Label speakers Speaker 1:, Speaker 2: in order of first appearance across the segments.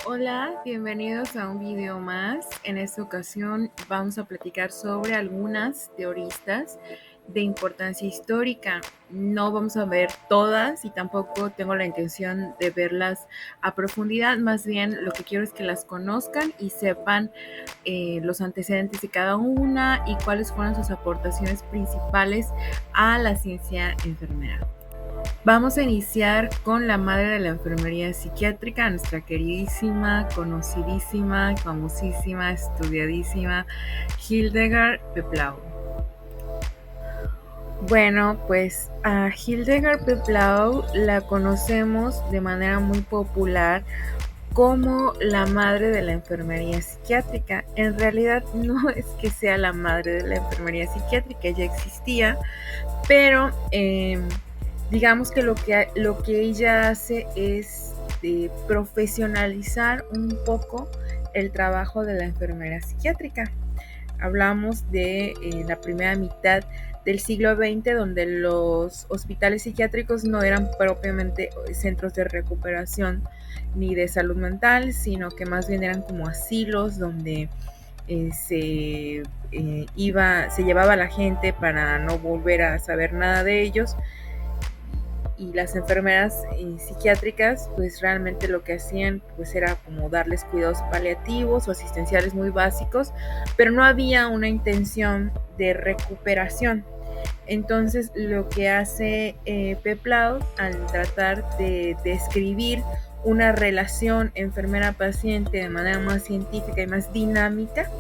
Speaker 1: Hola, bienvenidos a un video más. En esta ocasión vamos a platicar sobre algunas teoristas de importancia histórica. No vamos a ver todas y tampoco tengo la intención de verlas a profundidad. Más bien lo que quiero es que las conozcan y sepan los antecedentes de cada una y cuáles fueron sus aportaciones principales a la ciencia enfermera. Vamos a iniciar con la madre de la enfermería psiquiátrica, nuestra queridísima, conocidísima, famosísima, estudiadísima Hildegard Peplau. Bueno, pues a Hildegard Peplau la conocemos de manera muy popular como la madre de la enfermería psiquiátrica. En realidad no es que sea la madre de la enfermería psiquiátrica, ella existía, pero digamos que lo que ella hace es profesionalizar un poco el trabajo de la enfermera psiquiátrica. Hablamos de la primera mitad del siglo XX, donde los hospitales psiquiátricos no eran propiamente centros de recuperación ni de salud mental, sino que más bien eran como asilos donde se llevaba a la gente para no volver a saber nada de ellos, y las enfermeras psiquiátricas pues realmente lo que hacían pues era como darles cuidados paliativos o asistenciales muy básicos, pero no había una intención de recuperación. Entonces lo que hace Peplau al tratar de describir una relación enfermera-paciente de manera más científica y más dinámica,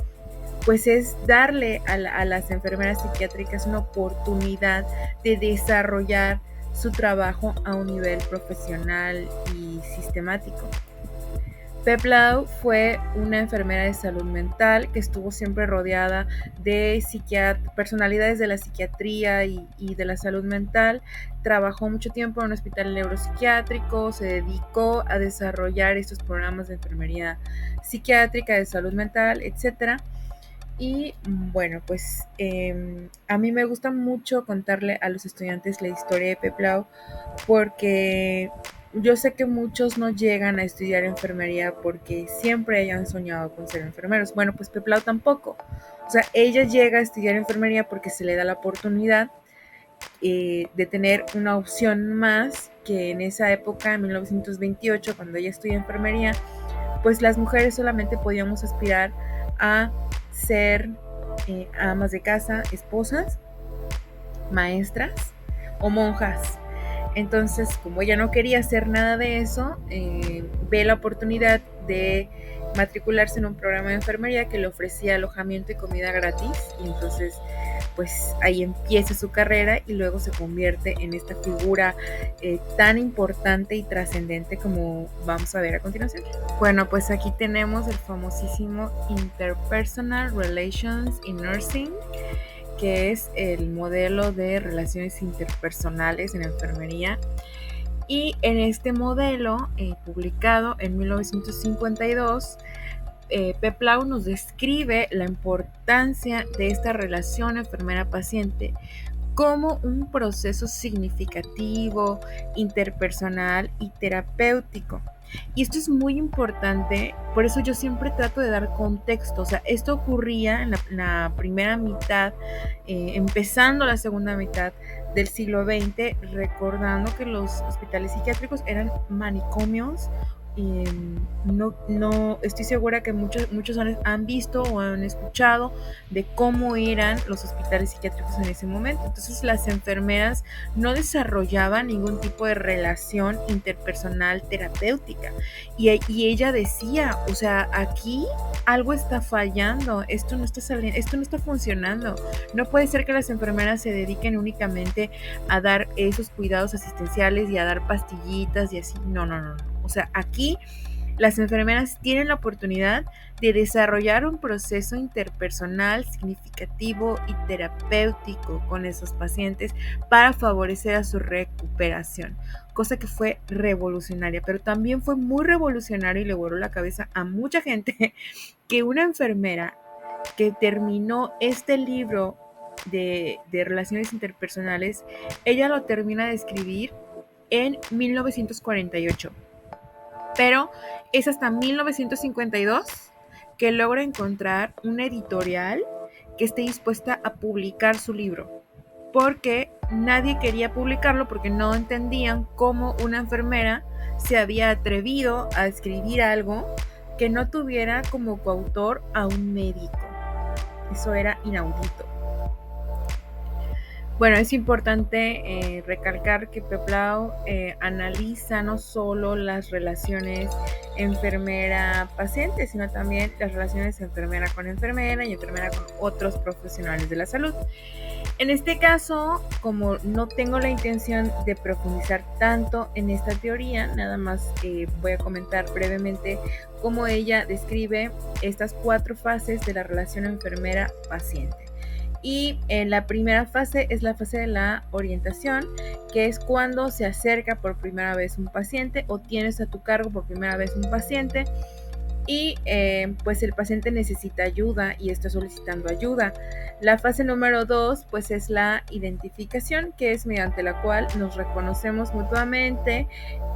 Speaker 1: pues es darle a las enfermeras psiquiátricas una oportunidad de desarrollar su trabajo a un nivel profesional y sistemático. Peplau fue una enfermera de salud mental que estuvo siempre rodeada de personalidades de la psiquiatría y de la salud mental. Trabajó mucho tiempo en un hospital neuropsiquiátrico, se dedicó a desarrollar estos programas de enfermería psiquiátrica, de salud mental, etcétera. Y bueno, pues a mí me gusta mucho contarle a los estudiantes la historia de Peplau, porque yo sé que muchos no llegan a estudiar enfermería porque siempre hayan soñado con ser enfermeros. Bueno, pues Peplau tampoco. O sea, ella llega a estudiar enfermería porque se le da la oportunidad de tener una opción más, que en esa época, en 1928, cuando ella estudia enfermería, pues las mujeres solamente podíamos aspirar a ser amas de casa, esposas, maestras o monjas. Entonces, como ella no quería hacer nada de eso, ve la oportunidad de matricularse en un programa de enfermería que le ofrecía alojamiento y comida gratis, y entonces pues ahí empieza su carrera y luego se convierte en esta figura tan importante y trascendente como vamos a ver a continuación. Bueno, pues aquí tenemos el famosísimo Interpersonal Relations in Nursing, que es el modelo de relaciones interpersonales en enfermería. Y en este modelo, publicado en 1952, Peplau nos describe la importancia de esta relación enfermera-paciente como un proceso significativo, interpersonal y terapéutico. Y esto es muy importante, por eso yo siempre trato de dar contexto. O sea, esto ocurría en la primera mitad, empezando la segunda mitad del siglo XX, recordando que los hospitales psiquiátricos eran manicomios. No estoy segura que muchos han visto o han escuchado de cómo eran los hospitales psiquiátricos en ese momento. Entonces las enfermeras no desarrollaban ningún tipo de relación interpersonal terapéutica, y ella decía, o sea, aquí algo está fallando, esto no está saliendo, esto no está funcionando. No puede ser que las enfermeras se dediquen únicamente a dar esos cuidados asistenciales y a dar pastillitas y así. No, no, no, no. O sea, aquí las enfermeras tienen la oportunidad de desarrollar un proceso interpersonal significativo y terapéutico con esos pacientes para favorecer a su recuperación, cosa que fue revolucionaria, pero también fue muy revolucionario y le voló la cabeza a mucha gente que una enfermera que terminó este libro de relaciones interpersonales, ella lo termina de escribir en 1948. Pero es hasta 1952 que logra encontrar una editorial que esté dispuesta a publicar su libro, porque nadie quería publicarlo porque no entendían cómo una enfermera se había atrevido a escribir algo que no tuviera como coautor a un médico. Eso era inaudito. Bueno, es importante recalcar que Peplau analiza no solo las relaciones enfermera-paciente, sino también las relaciones enfermera con enfermera y enfermera con otros profesionales de la salud. En este caso, como no tengo la intención de profundizar tanto en esta teoría, nada más voy a comentar brevemente cómo ella describe estas 4 fases de la relación enfermera-paciente. Y la primera fase es la fase de la orientación, que es cuando se acerca por primera vez un paciente o tienes a tu cargo por primera vez un paciente y pues el paciente necesita ayuda y está solicitando ayuda. La fase número 2 pues es la identificación, que es mediante la cual nos reconocemos mutuamente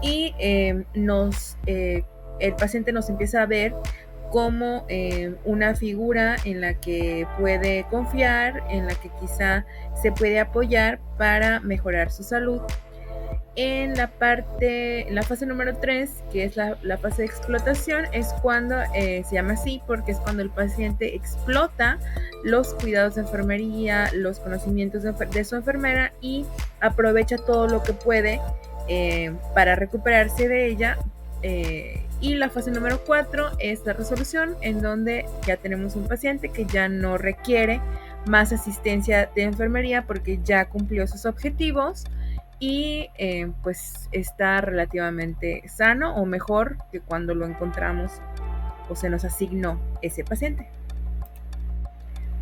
Speaker 1: y el paciente nos empieza a ver como una figura en la que puede confiar, en la que quizá se puede apoyar para mejorar su salud. En la fase número 3, que es la fase de explotación, es cuando se llama así porque es cuando el paciente explota los cuidados de enfermería, los conocimientos de su enfermera y aprovecha todo lo que puede para recuperarse de ella. Y la fase número 4 es la resolución, en donde ya tenemos un paciente que ya no requiere más asistencia de enfermería porque ya cumplió sus objetivos y pues está relativamente sano o mejor que cuando lo encontramos o se nos asignó ese paciente.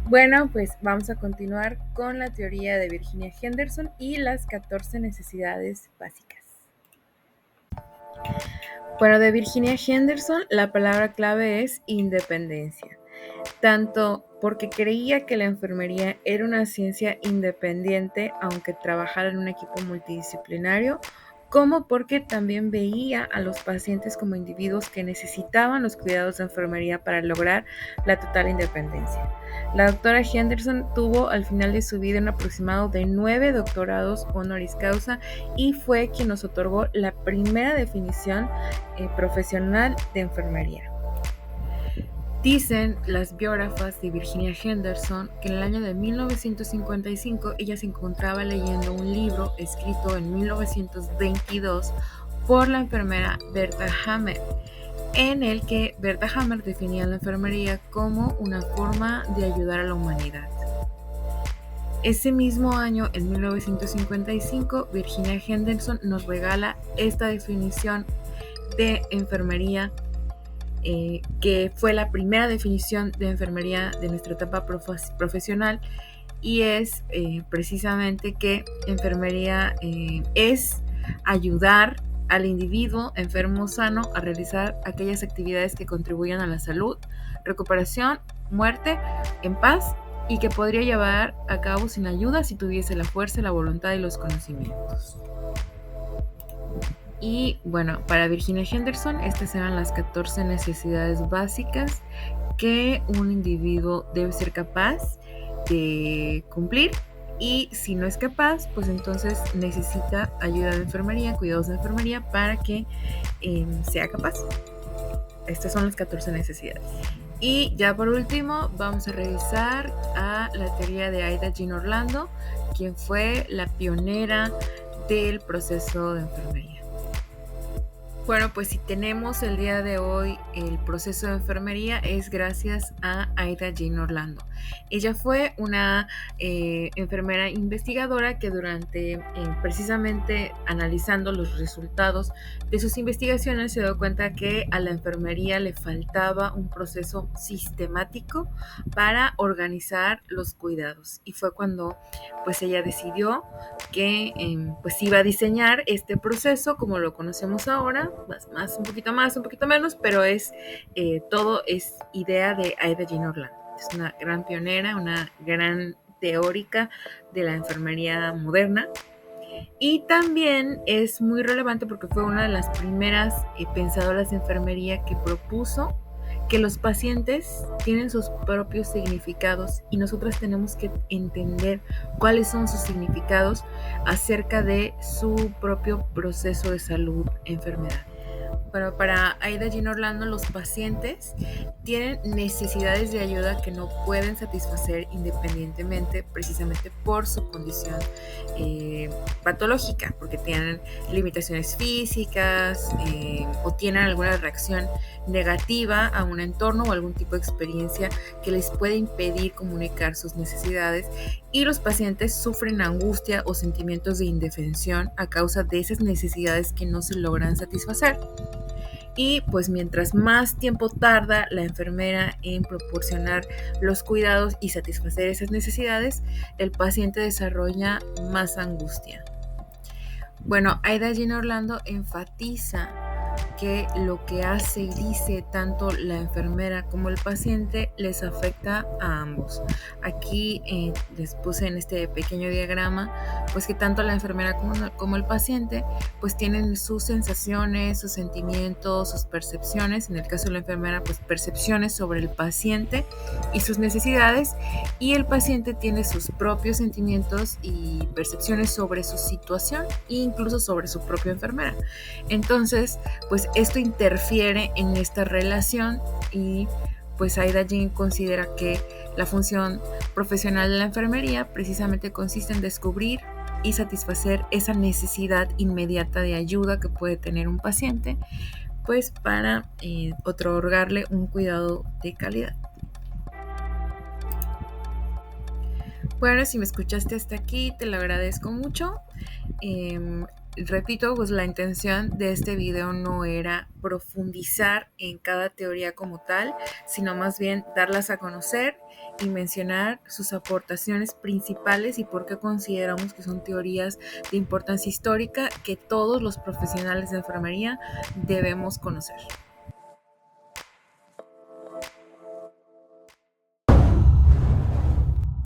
Speaker 1: Bueno, pues vamos a continuar con la teoría de Virginia Henderson y las 14 necesidades básicas. Bueno, de Virginia Henderson la palabra clave es independencia, tanto porque creía que la enfermería era una ciencia independiente aunque trabajara en un equipo multidisciplinario, como porque también veía a los pacientes como individuos que necesitaban los cuidados de enfermería para lograr la total independencia. La doctora Henderson tuvo al final de su vida un aproximado de 9 doctorados honoris causa y fue quien nos otorgó la primera definición profesional de enfermería. Dicen las biógrafas de Virginia Henderson que en el año de 1955 ella se encontraba leyendo un libro escrito en 1922 por la enfermera Bertha Hammer, en el que Bertha Hammer definía la enfermería como una forma de ayudar a la humanidad. Ese mismo año, en 1955, Virginia Henderson nos regala esta definición de enfermería, que fue la primera definición de enfermería de nuestra etapa profesional, y es precisamente que enfermería es ayudar al individuo enfermo o sano a realizar aquellas actividades que contribuyan a la salud, recuperación, muerte, en paz, y que podría llevar a cabo sin ayuda si tuviese la fuerza, la voluntad y los conocimientos. Y bueno, para Virginia Henderson estas eran las 14 necesidades básicas que un individuo debe ser capaz de cumplir, y si no es capaz, pues entonces necesita ayuda de enfermería, cuidados de enfermería para que sea capaz. Estas son las 14 necesidades. Y ya por último vamos a revisar a la teoría de Ida Jean Orlando, quien fue la pionera del proceso de enfermería. Bueno, pues si tenemos el día de hoy el proceso de enfermería es gracias a Ida Jean Orlando. Ella fue una enfermera investigadora que durante precisamente analizando los resultados de sus investigaciones se dio cuenta que a la enfermería le faltaba un proceso sistemático para organizar los cuidados, y fue cuando pues ella decidió que pues iba a diseñar este proceso como lo conocemos ahora, más, un poquito más, un poquito menos, pero todo es idea de Ida Jean Orlando. Es una gran pionera, una gran teórica de la enfermería moderna. Y también es muy relevante porque fue una de las primeras pensadoras de enfermería que propuso que los pacientes tienen sus propios significados y nosotros tenemos que entender cuáles son sus significados acerca de su propio proceso de salud, enfermedad. Bueno, para Aida Jean Orlando, los pacientes tienen necesidades de ayuda que no pueden satisfacer independientemente, precisamente por su condición patológica, porque tienen limitaciones físicas o tienen alguna reacción negativa a un entorno o algún tipo de experiencia que les puede impedir comunicar sus necesidades, y los pacientes sufren angustia o sentimientos de indefensión a causa de esas necesidades que no se logran satisfacer. Y pues mientras más tiempo tarda la enfermera en proporcionar los cuidados y satisfacer esas necesidades, el paciente desarrolla más angustia. Bueno, Aida Jean Orlando enfatiza que lo que hace y dice tanto la enfermera como el paciente les afecta a ambos. Aquí les puse en este pequeño diagrama pues que tanto la enfermera como el paciente pues tienen sus sensaciones, sus sentimientos, sus percepciones. En el caso de la enfermera pues percepciones sobre el paciente y sus necesidades, y el paciente tiene sus propios sentimientos y percepciones sobre su situación e incluso sobre su propia enfermera. Entonces pues esto interfiere en esta relación, y pues Aida Jean considera que la función profesional de la enfermería precisamente consiste en descubrir y satisfacer esa necesidad inmediata de ayuda que puede tener un paciente, pues para otorgarle un cuidado de calidad. Bueno, si me escuchaste hasta aquí, te lo agradezco mucho. Repito, pues la intención de este video no era profundizar en cada teoría como tal, sino más bien darlas a conocer y mencionar sus aportaciones principales y por qué consideramos que son teorías de importancia histórica que todos los profesionales de enfermería debemos conocer.